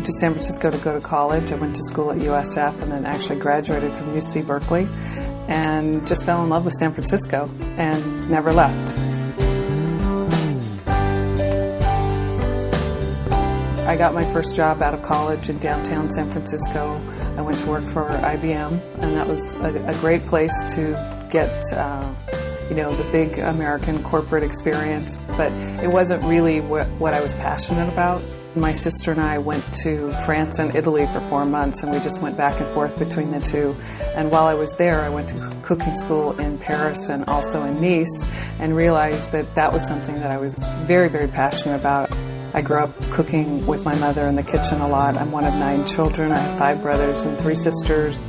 moved to San Francisco to go to college. I went to school at USF and then actually graduated from UC Berkeley and just fell in love with San Francisco and never left. I got my first job out of college in downtown San Francisco. I went to work for IBM, and that was a great place to get the big American corporate experience, but it wasn't really what I was passionate about. My sister and I went to France and Italy for 4 months, and we just went back and forth between the two. And while I was there, I went to cooking school in Paris and also in Nice, and realized that that was something that I was very, very passionate about. I grew up cooking with my mother in the kitchen a lot. I'm one of 9 children. I have 5 brothers and 3 sisters.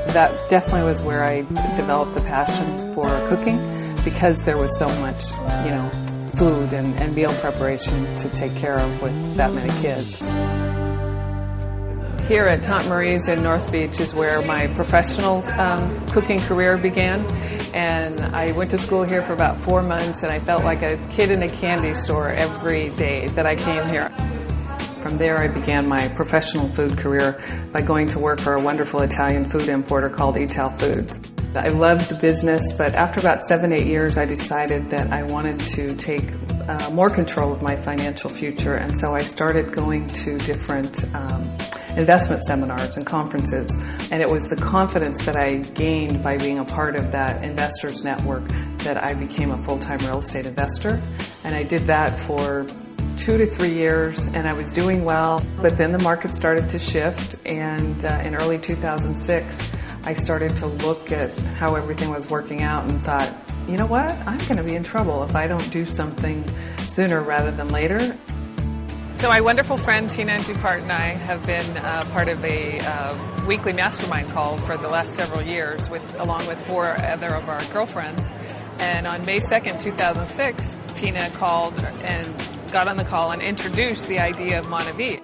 That definitely was where I developed the passion for cooking, because there was so much, food and meal preparation to take care of with that many kids. Here at Tante Marie's in North Beach is where my professional cooking career began. And I went to school here for about 4 months, and I felt like a kid in a candy store every day that I came here. From there, I began my professional food career by going to work for a wonderful Italian food importer called Ital Foods. I loved the business, but after about 7-8 years, I decided that I wanted to take more control of my financial future, and so I started going to different investment seminars and conferences, and it was the confidence that I gained by being a part of that investors network that I became a full-time real estate investor. And I did that for 2 to 3 years, and I was doing well, but then the market started to shift, and in early 2006 I started to look at how everything was working out and thought, you know what, I'm going to be in trouble if I don't do something sooner rather than later. So my wonderful friend Tina Dupart and I have been part of a weekly mastermind call for the last several years, along with 4 other of our girlfriends. And on May 2nd, 2006, Tina called and got on the call and introduced the idea of Monavie.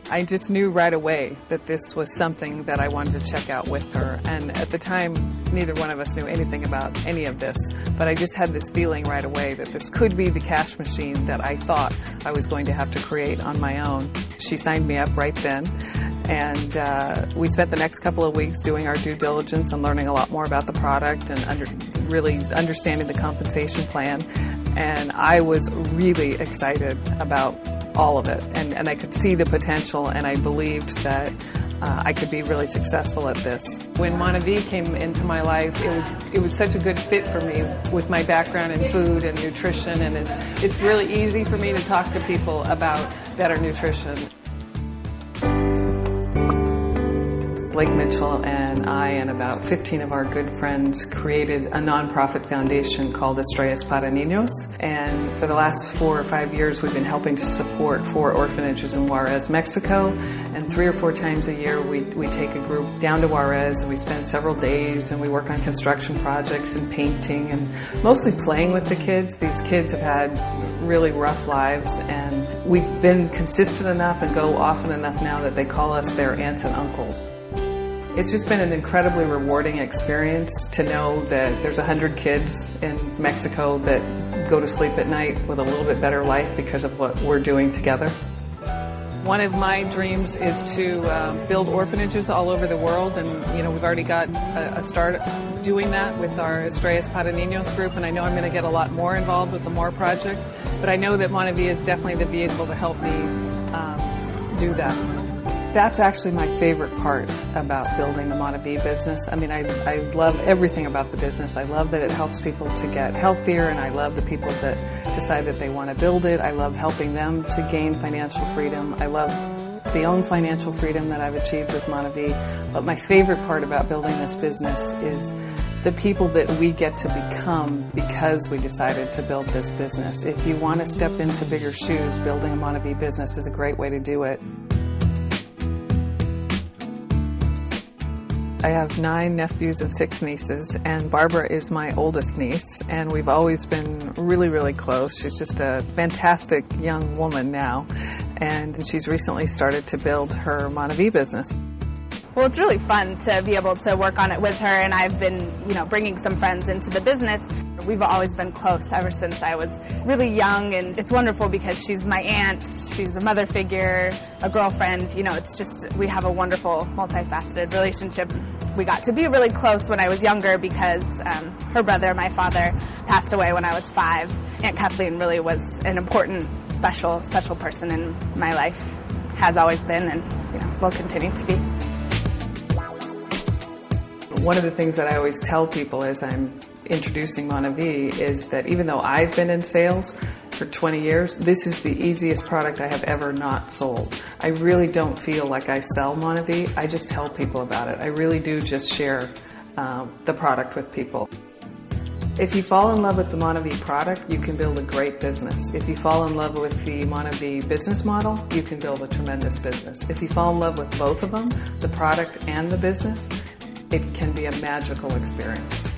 I just knew right away that this was something that I wanted to check out with her. And at the time, neither one of us knew anything about any of this, but I just had this feeling right away that this could be the cash machine that I thought I was going to have to create on my own. She signed me up right then, and we spent the next couple of weeks doing our due diligence and learning a lot more about the product and really understanding the compensation plan. And I was really excited about all of it, and I could see the potential, and I believed that I could be really successful at this. When Monavie came into my life, it was such a good fit for me with my background in food and nutrition, and it's really easy for me to talk to people about better nutrition. Blake Mitchell and I and about 15 of our good friends created a nonprofit foundation called Estrellas para Niños, and for the last 4 or 5 years we've been helping to support 4 orphanages in Juarez, Mexico, and 3 or 4 times a year we take a group down to Juarez and we spend several days and we work on construction projects and painting and mostly playing with the kids. These kids have had really rough lives, and we've been consistent enough and go often enough now that they call us their aunts and uncles. It's just been an incredibly rewarding experience to know that there's 100 kids in Mexico that go to sleep at night with a little bit better life because of what we're doing together. One of my dreams is to build orphanages all over the world, and we've already got a start doing that with our Estrellas para Niños group, and I know I'm going to get a lot more involved with the MORE project, but I know that Monavie is definitely the vehicle to help me do that. That's actually my favorite part about building the Monavie business. I mean, I love everything about the business. I love that it helps people to get healthier, and I love the people that decide that they want to build it. I love helping them to gain financial freedom. I love the own financial freedom that I've achieved with Monavie. But my favorite part about building this business is the people that we get to become because we decided to build this business. If you want to step into bigger shoes, building a Monavie business is a great way to do it. I have 9 nephews and 6 nieces, and Barbara is my oldest niece, and we've always been really, really close. She's just a fantastic young woman now, and she's recently started to build her Monavie business. Well, it's really fun to be able to work on it with her, and I've been, bringing some friends into the business. We've always been close ever since I was really young, and it's wonderful because she's my aunt, she's a mother figure, a girlfriend. You know, it's just, we have a wonderful, multifaceted relationship. We got to be really close when I was younger because her brother, my father, passed away when I was 5. Aunt Kathleen really was an important, special person in my life. Has always been, and will continue to be. One of the things that I always tell people as I'm introducing Monavie is that even though I've been in sales for 20 years, this is the easiest product I have ever not sold. I really don't feel like I sell Monavie, I just tell people about it. I really do just share the product with people. If you fall in love with the Monavie product, you can build a great business. If you fall in love with the Monavie business model, you can build a tremendous business. If you fall in love with both of them, the product and the business, it can be a magical experience.